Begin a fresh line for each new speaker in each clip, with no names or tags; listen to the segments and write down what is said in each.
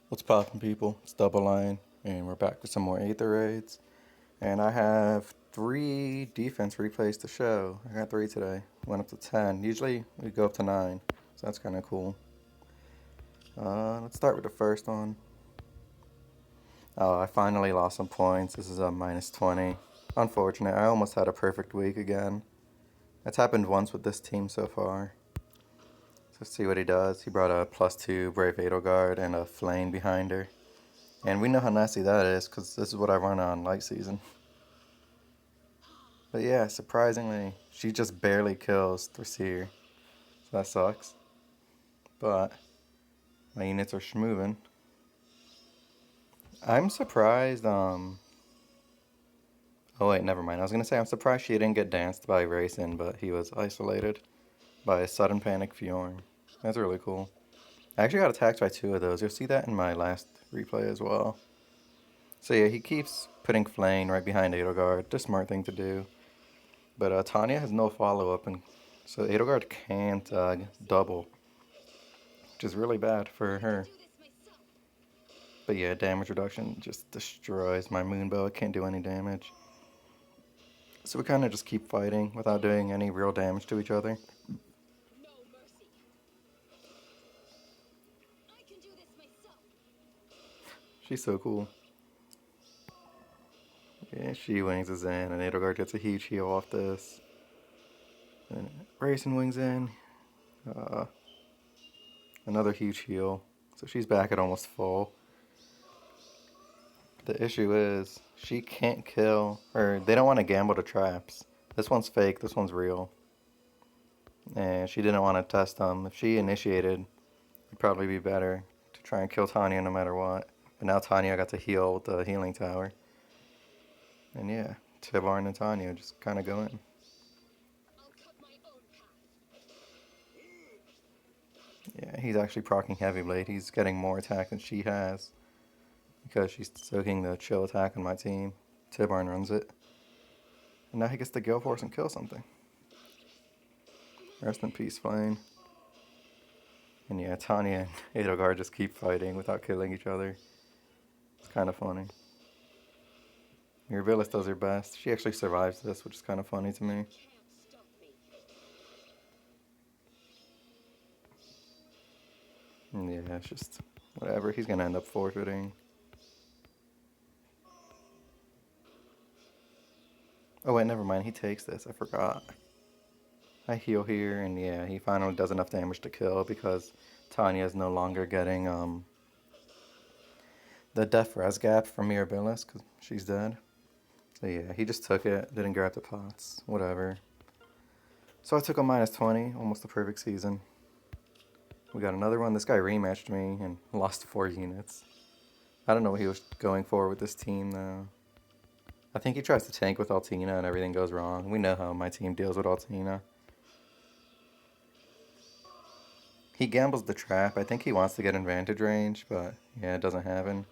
What's poppin', people? It's Double Line, and we're back with some more Aether raids. And I have 3 defense replays to show. I got 3 today. Went up to 10. Usually we go up to 9, so that's kind of cool. Let's start with the first one. Oh, I finally lost some points. This is a minus 20. Unfortunate. I almost had a perfect week again. That's happened once with this team so far. So let's see what he does. He brought a +2 Brave Edelgard and a Flame behind her. And we know how nasty that is, because this is what I run on light season. But yeah, surprisingly, she just barely kills Thraseer. So that sucks. But my units are schmoving. I'm surprised, oh wait, never mind. I was gonna say I'm surprised she didn't get danced by Rayson, but he was isolated by a sudden panic Fjorm. That's really cool. I actually got attacked by 2 of those. You'll see that in my last replay as well. So yeah, he keeps putting Flame right behind Edelgard. The smart thing to do. But Tanya has no follow-up, and so Edelgard can't double, which is really bad for her. But yeah, damage reduction just destroys my Moonbow. It can't do any damage. So we kind of just keep fighting without doing any real damage to each other. She's so cool. Yeah, she wings us in, and Edelgard gets a huge heal off this. And Rayson wings in. Another huge heal. So she's back at almost full. The issue is, she can't kill, or they don't want to gamble the traps. This one's fake, this one's real. And she didn't want to test them. If she initiated, it'd probably be better to try and kill Tanya no matter what. But now Tanya got to heal with the healing tower. And yeah, Tibarn and Tanya just kind of go in. Yeah, he's actually proccing Heavy Blade. He's getting more attack than she has, because she's soaking the chill attack on my team. Tibarn runs it. And now he gets to Gale Force and kill something. Rest in peace, Flame. And yeah, Tanya and Edelgard just keep fighting without killing each other. It's kind of funny. Mirabilis does her best. She actually survives this, which is kind of funny to me. And yeah, it's just whatever. He's going to end up forfeiting. Oh wait, never mind. He takes this. I forgot. I heal here, and yeah, he finally does enough damage to kill because Tanya is no longer getting the death res gap from Mirabilis because she's dead. So yeah, he just took it, didn't grab the pots, whatever. So I took a minus 20, almost a perfect season. We got another one. This guy rematched me and lost 4 units. I don't know what he was going for with this team though. I think he tries to tank with Altina and everything goes wrong. We know how my team deals with Altina. He gambles the trap. I think he wants to get in vantage range, but yeah, it doesn't happen.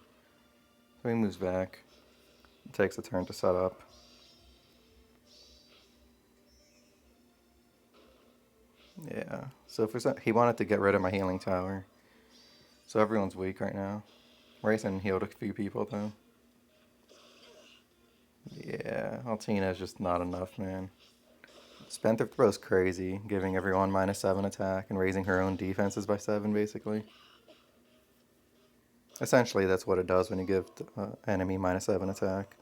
So he moves back. It takes a turn to set up. Yeah, so he wanted to get rid of my healing tower. So everyone's weak right now. Rayson healed a few people though. Yeah, Altina is just not enough, man. Spendthrift Throw's crazy, giving everyone -7 attack and raising her own defenses by 7, basically. Essentially, that's what it does when you give enemy -7 attack.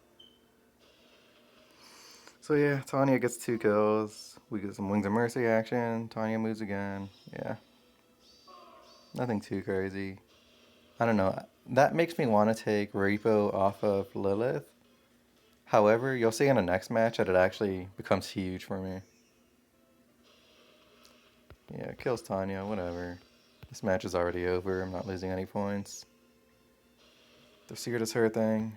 So yeah, Tanya gets 2 kills. We get some Wings of Mercy action. Tanya moves again. Yeah. Nothing too crazy. I don't know. That makes me want to take Repo off of Lilith. However, you'll see in the next match that it actually becomes huge for me. Yeah, kills Tanya, whatever. This match is already over. I'm not losing any points. The Seer does her thing.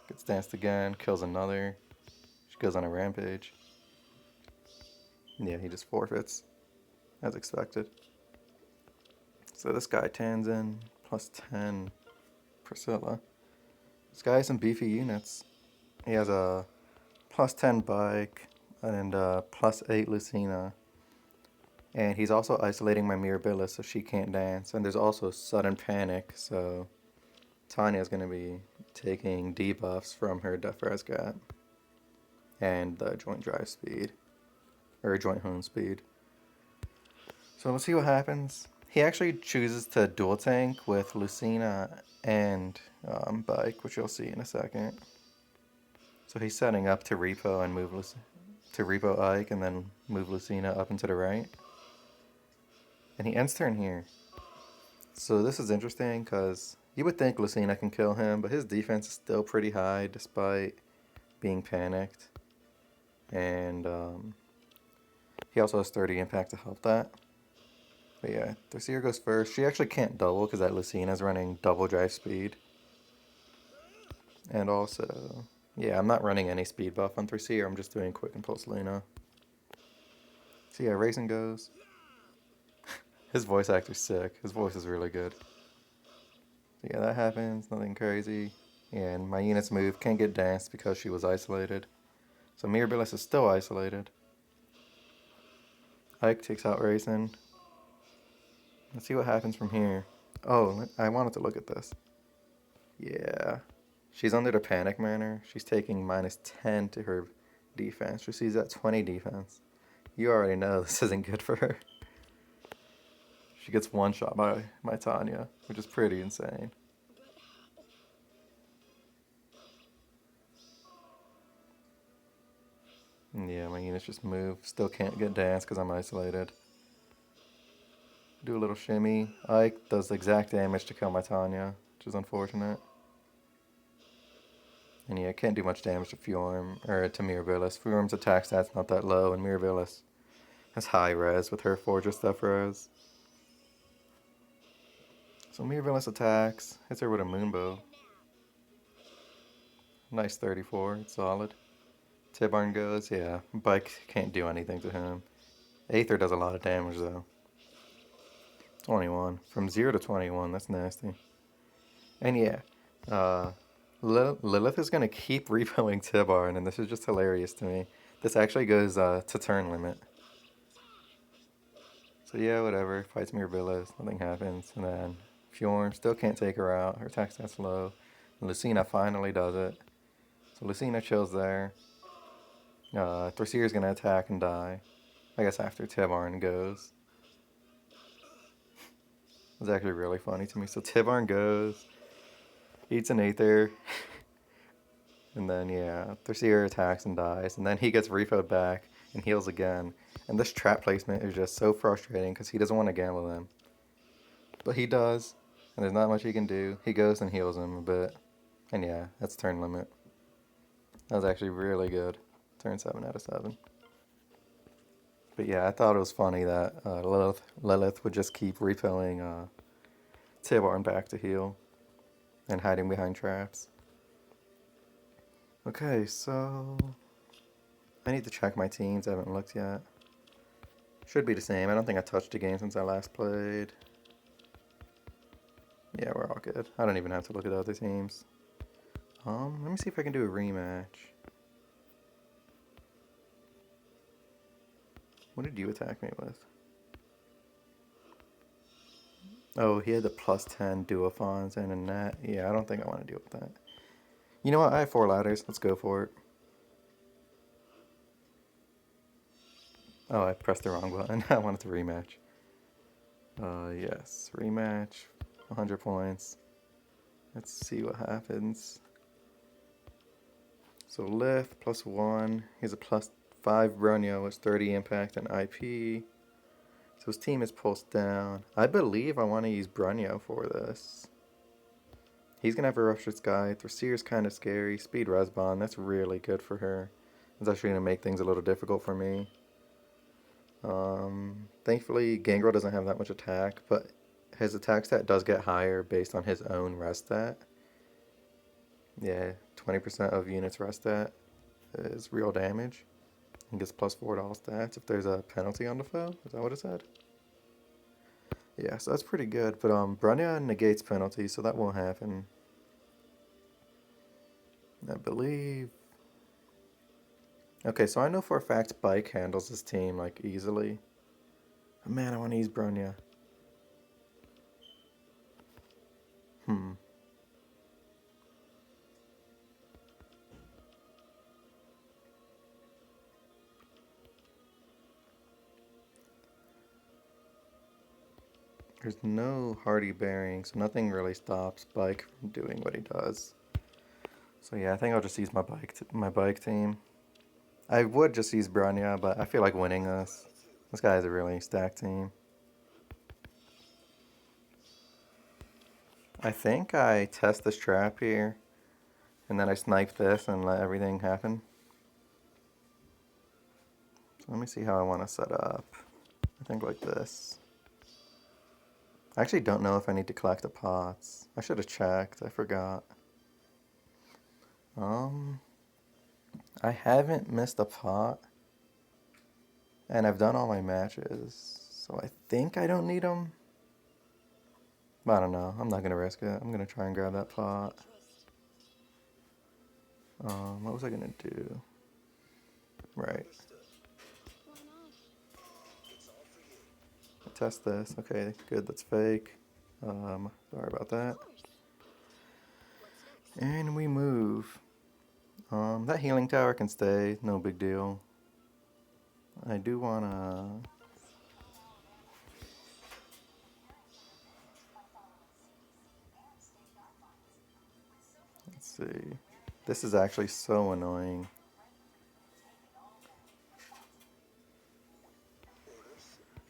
Gets danced again. Kills another. She goes on a rampage. Yeah, he just forfeits. As expected. So this guy tans in. +10 Priscilla. This guy has some beefy units. He has a +10 bike and +8 Lucina. And he's also isolating my Mirabella so she can't dance. And there's also sudden panic, so Tanya's going to be taking debuffs from her Death Res Gap and the joint drive speed, or joint hone speed. So let's see what happens. He actually chooses to dual tank with Lucina and Bike, which you'll see in a second. So he's setting up to repo and move to repo Ike and then move Lucina up and to the right. And he ends turn here. So this is interesting because you would think Lucina can kill him, but his defense is still pretty high despite being panicked. And he also has 30 impact to help that. But yeah, Thracier goes first. She actually can't double because that Lucina's running double drive speed. And also, yeah, I'm not running any speed buff on Thracier. I'm just doing quick impulse Luna. So yeah, Raisin goes. His voice actor's sick. His voice is really good. So yeah, that happens. Nothing crazy. And my unit's move can't get danced because she was isolated. So Mirabilis is still isolated. Ike takes out Raisin. Let's see what happens from here. Oh, I wanted to look at this. Yeah. She's under the panic manner. She's taking minus 10 to her defense. She's at 20 defense. You already know this isn't good for her. She gets one shot by Tanya, which is pretty insane. Yeah, my units just move. Still can't get dance because I'm isolated. Do a little shimmy. Ike does the exact damage to kill my Tanya, which is unfortunate. And yeah, can't do much damage to Fjorm, or to Mirabilis. Fjorm's attack stat's not that low, and Mirabilis has high res with her Fortress stuff res. So Mirabilis attacks, hits her with a Moonbow. Nice 34, it's solid. Tibarn goes, yeah, Bike can't do anything to him. Aether does a lot of damage though. 21. From 0 to 21, that's nasty. And yeah, Lilith is going to keep repoing Tibarn, and this is just hilarious to me. This actually goes to turn limit. So yeah, whatever. Fights Mirabilis, nothing happens. And then Fjorm still can't take her out. Her attack stat's low. And Lucina finally does it. So Lucina chills there. Thracier going to attack and die. I guess after Tibarn goes. It's actually really funny to me. So Tibarn goes, eats an Aether. And then, yeah, Thracier attacks and dies. And then he gets refoed back and heals again. And this trap placement is just so frustrating because he doesn't want to gamble them. But he does. And there's not much he can do. He goes and heals him a bit. And yeah, that's turn limit. That was actually really good. Turn 7 out of 7. But yeah, I thought it was funny that Lilith would just keep refoing Tibarn back to heal. And hiding behind traps. Okay, so I need to check my teams. I haven't looked yet. Should be the same. I don't think I touched a game since I last played. Yeah, we're all good. I don't even have to look at other teams. Let me see if I can do a rematch. What did you attack me with? Oh, he had the plus 10 duophons and a net. Yeah, I don't think I want to deal with that. You know what? I have 4 ladders. Let's go for it. Oh, I pressed the wrong button. I wanted to rematch. Yes, rematch. 100 points. Let's see what happens. So lift, plus 1. He's a plus 5 Brunyo with 30 impact and IP. So his team is pulsed down. I believe I want to use Brunyo for this. He's going to have a Ruptured Sky. Thraceer's kind of scary. Speed Resbond, that's really good for her. It's actually going to make things a little difficult for me. Thankfully, Gangrel doesn't have that much attack, but his attack stat does get higher based on his own rest stat. Yeah, 20% of units rest stat is real damage. He gets plus 4 to all stats if there's a penalty on the foe. Is that what it said? Yeah, so that's pretty good. But Brunyon negates penalties, so that won't happen. I believe. Okay, so I know for a fact Bike handles his team like easily. Man, I want to use Bronya. There's no hardy bearing, so nothing really stops Bike from doing what he does. So yeah, I think I'll just use my bike team. I would just use Bronya, but I feel like winning this. This guy has a really stacked team. I think I test this trap here, and then I snipe this and let everything happen. So let me see how I want to set up. I think like this. I actually don't know if I need to collect the pots. I should have checked. I forgot. I haven't missed a pot, and I've done all my matches, so I think I don't need them. But I don't know. I'm not gonna risk it. I'm gonna try and grab that pot. What was I gonna do? Right. Test this. Okay, good. That's fake. Sorry about that. And we move. That healing tower can stay. No big deal. I do wanna. Let's see. This is actually so annoying.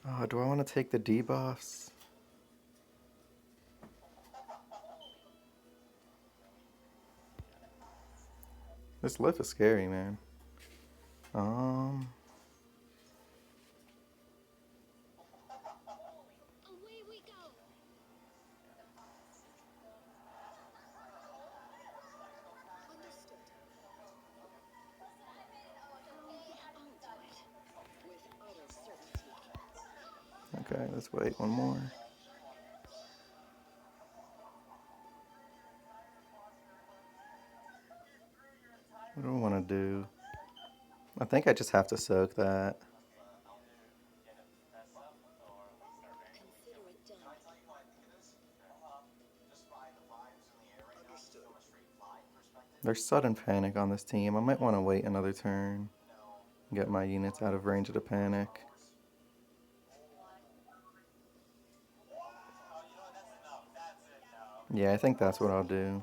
Oh, do I want to take the debuffs? This lift is scary, man. Okay, let's wait one more. What do I want to do? I think I just have to soak that. There's sudden panic on this team. I might want to wait another turn. Get my units out of range of the panic. Yeah, I think that's what I'll do.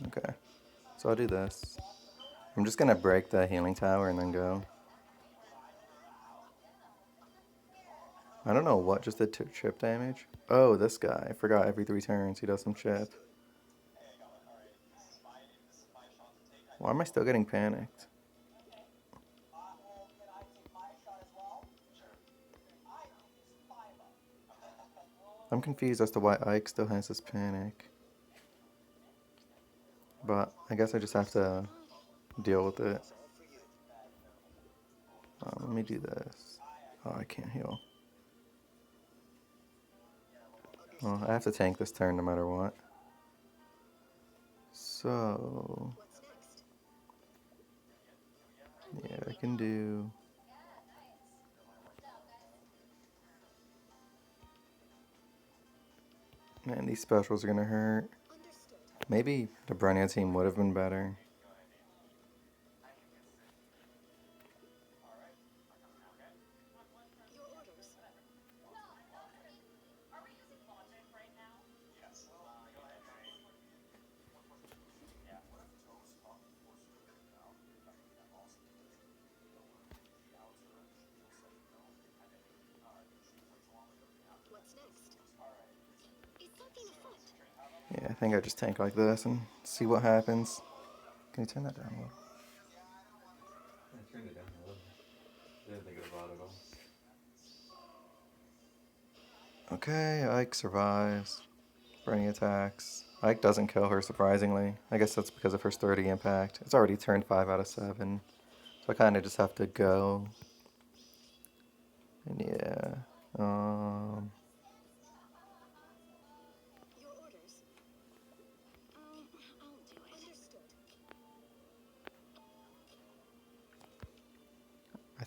Okay, so I'll do this. I'm just gonna break the healing tower and then go. I don't know what just did chip damage. Oh, this guy. I forgot every 3 turns he does some chip. Why am I still getting panicked? I'm confused as to why Ike still has this panic. But I guess I just have to deal with it. Let me do this. Oh, I can't heal. Well, I have to tank this turn no matter what. So... yeah, I can do... man, these specials are gonna hurt. Maybe the Bronya team would have been better. Yeah, I think I just tank like this and see what happens. Can you turn that down a little? I turned it down a little. I didn't think it was loud at all. Okay, Ike survives. Burning attacks. Ike doesn't kill her, surprisingly. I guess that's because of her sturdy impact. It's already turned 5 out of 7. So I kind of just have to go. And yeah.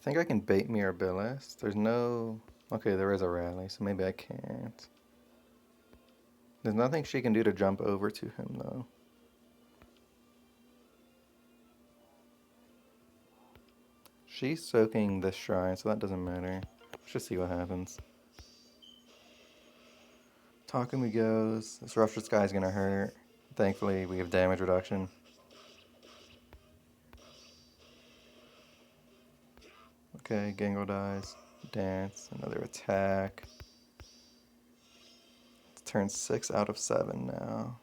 think I can bait Mirabilis. There's no... Okay, there is a rally, so maybe I can't. There's nothing she can do to jump over to him, though. She's soaking this shrine, so that doesn't matter. Let's just see what happens. Takumi goes. This Ruptured Sky is gonna hurt. Thankfully, we have damage reduction. Okay, Gengo dies. Dance. Another attack. It's turn 6 out of 7 now.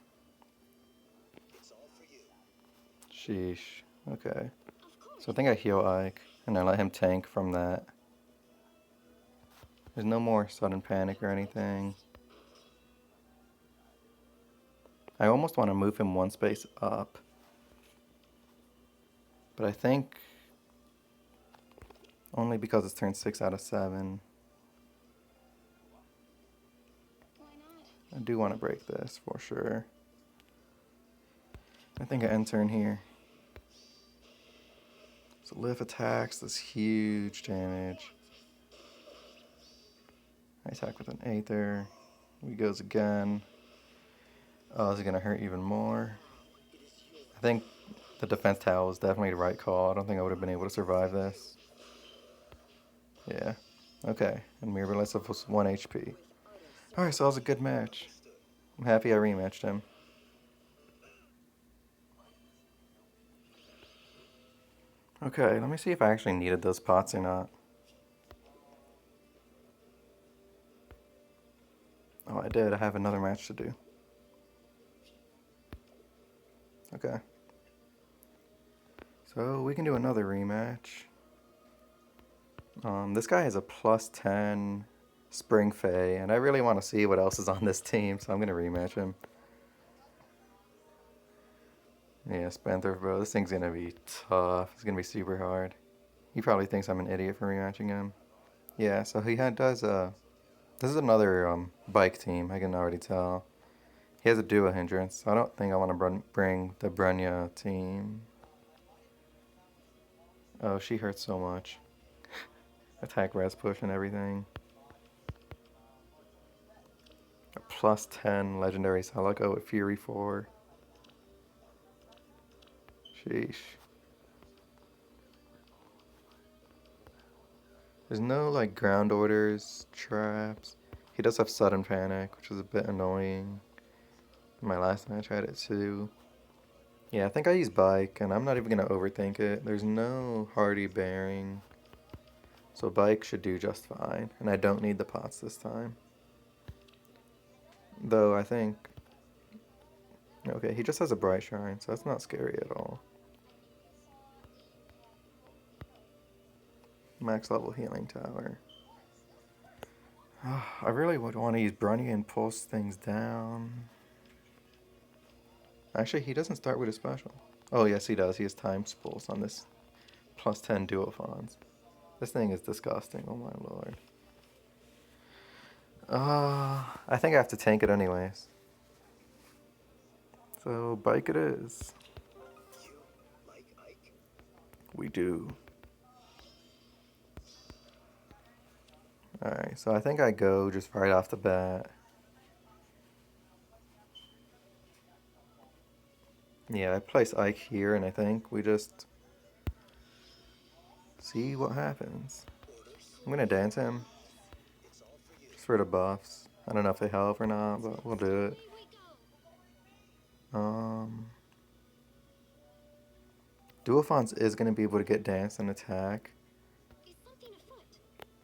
Sheesh. Okay. So I think I heal Ike, and I let him tank from that. There's no more sudden panic or anything. I almost want to move him one space up. But I think only because it's turned 6 out of 7. I do want to break this for sure. I think I end turn here. So Lift attacks, this huge damage. I attack with an Aether. He goes again. Oh, this is gonna hurt even more. I think the defense towel was definitely the right call. I don't think I would have been able to survive this. Yeah. Okay. And Mirabilis was 1 HP. Alright, so that was a good match. I'm happy I rematched him. Okay, let me see if I actually needed those pots or not. Oh, I did. I have another match to do. Okay. So we can do another rematch. This guy has a +10 Spring Fae, and I really want to see what else is on this team, so I'm going to rematch him. Yeah, Spendthrift, bro. This thing's going to be tough. It's going to be super hard. He probably thinks I'm an idiot for rematching him. Yeah, so he does this is another bike team, I can already tell. He has a duo hindrance, so I don't think I want to bring the Brenya team. Oh, she hurts so much. Attack, res push, and everything. A +10 legendary Celica with Fury 4. Sheesh. There's no like ground orders, traps. He does have sudden panic, which is a bit annoying. My last match I had it too. Yeah, I think I use bike, and I'm not even gonna overthink it. There's no hardy bearing. So bike should do just fine, and I don't need the pots this time. Though I think... Okay, he just has a bright shrine, so that's not scary at all. Max level healing tower. I really would want to use Brunny and pulse things down. Actually, he doesn't start with a special. Oh, yes, he does. He has Times Pulse on this +10 Duophons. This thing is disgusting. Oh, my lord. I think I have to tank it anyways. So, bike it is. We do. Alright, so I think I go just right off the bat. Yeah, I place Ike here, and I think we just see what happens. I'm gonna dance him. Just for the buffs. I don't know if they help or not, but we'll do it. Duophons is gonna be able to get dance and attack.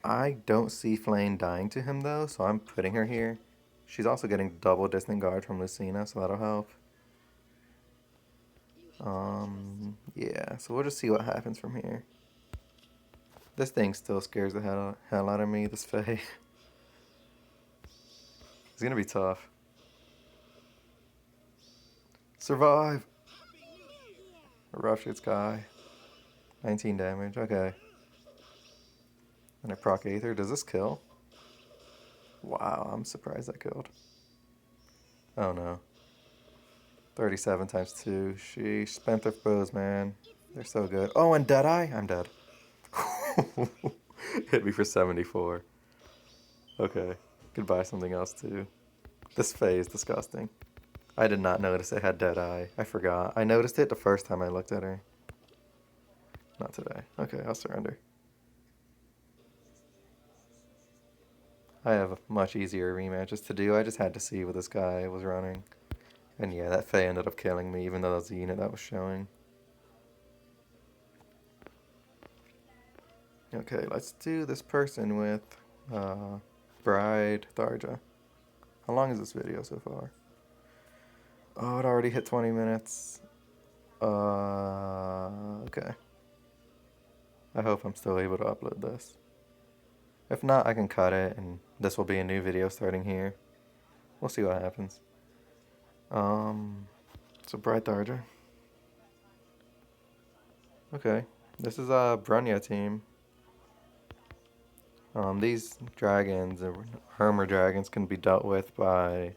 I don't see Flame dying to him though, so I'm putting her here. She's also getting double distant guard from Lucina, so that'll help. Yeah, so we'll just see what happens from here. This thing still scares the hell out of me, this Fae. It's gonna be tough. Survive! Ruptured Sky. 19 damage, okay. And I proc Aether. Does this kill? Wow, I'm surprised that killed. Oh no. 37 times 2. Sheesh. Spendthrift bows, man. They're so good. Oh, and Deadeye? I'm dead. Hit me for 74. Okay, could buy something else too. This Faye is disgusting. I did not notice it had dead eye. I forgot. I noticed it the first time I looked at her. Not today. Okay, I'll surrender. I have much easier rematches to do. I just had to see what this guy was running. And yeah, that Faye ended up killing me, even though that was the unit that was showing. Okay, let's do this person with Bride Tharja. How long is this video so far? Oh, it already hit 20 minutes. Okay. I hope I'm still able to upload this. If not, I can cut it, and this will be a new video starting here. We'll see what happens. So Bride Tharja. Okay, this is a Brunya team. These dragons, or Hermer dragons, can be dealt with by,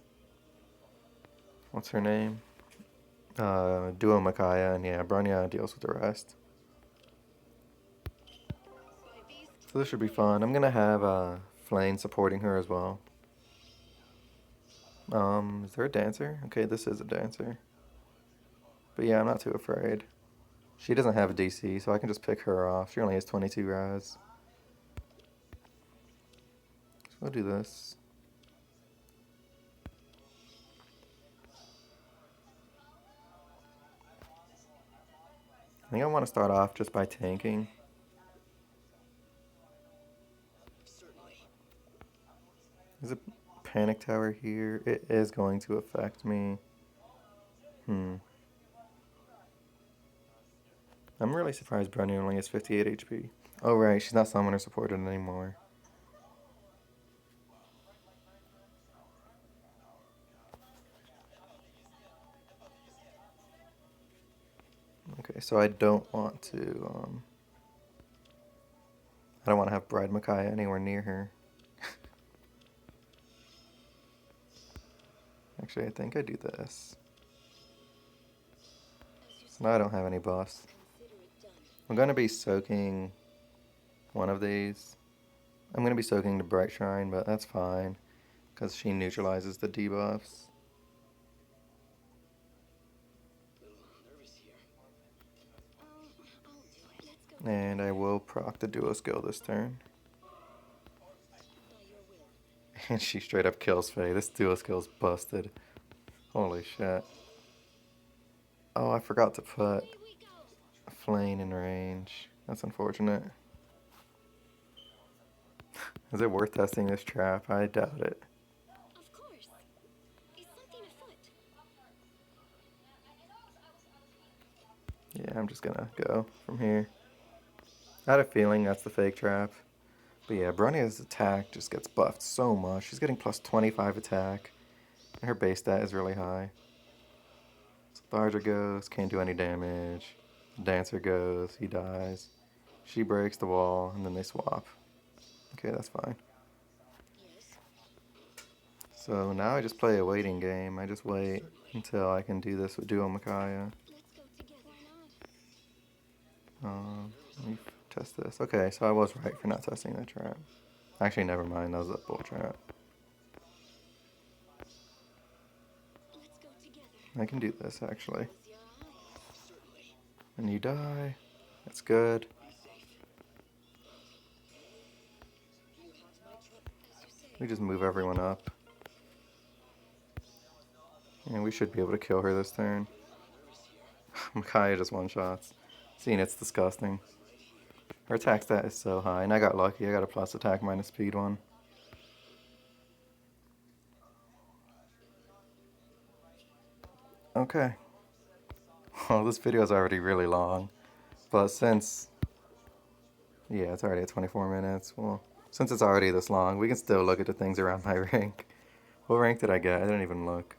what's her name? Duo Makaya, and yeah, Brunya deals with the rest. So this should be fun. I'm gonna have Flane supporting her as well. Is there a dancer? Okay, this is a dancer. But yeah, I'm not too afraid. She doesn't have a DC, so I can just pick her off. She only has 22 raz. So I'll do this. I think I want to start off just by tanking. There's a panic tower here. It is going to affect me. I'm really surprised Brunya only has 58 HP. Oh right, she's not summoner supported anymore. Okay, so I don't want to, I don't want to have Bride Micaiah anywhere near her. Actually, I think I do this. So now I don't have any buffs. I'm going to be soaking one of these. I'm going to be soaking the Bright Shrine, but that's fine, because she neutralizes the debuffs. And I will proc the duo skill this turn. And she straight up kills Faye. This duo skill's busted. Holy shit. Oh, I forgot to put Flane in range. That's unfortunate. Is it worth testing this trap? I doubt it.
Of course. Is something afoot?
Yeah, I'm just gonna go from here. I had a feeling that's the fake trap. But yeah, Brunya's attack just gets buffed so much. She's getting plus 25 attack. And her base stat is really high. So Tharja goes, can't do any damage. Dancer goes, he dies. She breaks the wall, and then they swap. Okay, that's fine. So now I just play a waiting game. I just wait until I can do this with Duo Micaiah. Let me test this. Okay, so I was right for not testing that trap. Actually, never mind. That was a bull trap. I can do this, actually. And you die. That's good. We just move everyone up. And we should be able to kill her this turn. Micaiah just one-shots. Seeing it's disgusting. Her attack stat is so high, and I got lucky. I got a plus attack minus speed one. Okay. Well, this video is already really long. But since... Yeah, it's already at 24 minutes. Well, since it's already this long, we can still look at the things around my rank. What rank did I get? I didn't even look.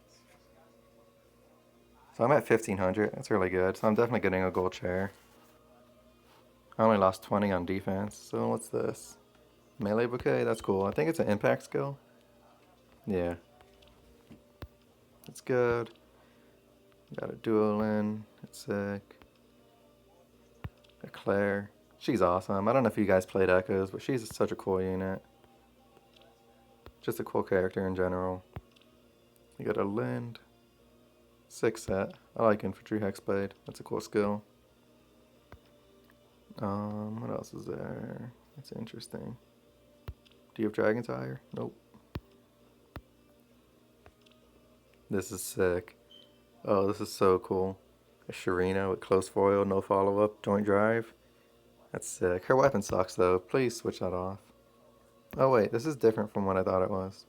So I'm at 1500. That's really good. So I'm definitely getting a gold chair. I only lost 20 on defense. So what's this? Melee bouquet? That's cool. I think it's an impact skill. Yeah. It's good. Got a duel in. It's sick. Eclair. She's awesome. I don't know if you guys played Echoes, but she's such a cool unit. Just a cool character in general. You got a Lind. 6 set. I like Infantry Hexblade. That's a cool skill. What else is there? That's interesting. Do you have Dragon Tire? Nope. This is sick. Oh, this is so cool. A Sharina with close foil, no follow-up, joint drive. That's sick. Her weapon sucks though. Please switch that off. Oh wait, this is different from what I thought it was.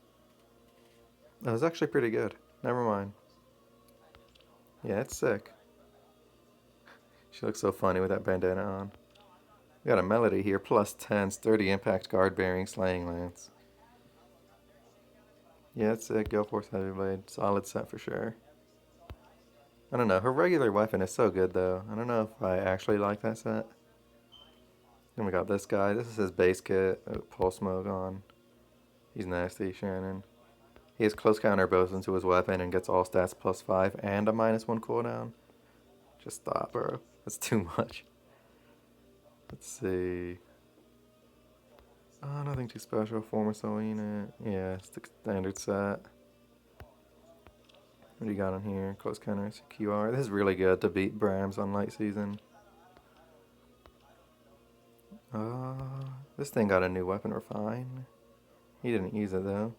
It was actually pretty good. Never mind. Yeah, it's sick. She looks so funny with that bandana on. We got a Melody here, plus 10, sturdy impact, guard bearing, slaying lance. Yeah, it's sick. Gale Force Heavy Blade. Solid set for sure. I don't know. Her regular weapon is so good though. I don't know if I actually like that set. Then we got this guy. This is his base kit. Pulse Smoke on. He's nasty, Shannon. He has close counter bows into his weapon and gets all stats plus 5 and a -1 cooldown. Just stop, bro. That's too much. Let's see. Oh, nothing too special. Former soul unit. Yeah, it's the standard set. What do you got on here? Close counter QR. This is really good to beat Brams on light season. This thing got a new weapon refine. He didn't use it though.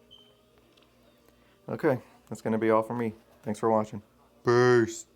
Okay, that's gonna be all for me. Thanks for watching. Peace.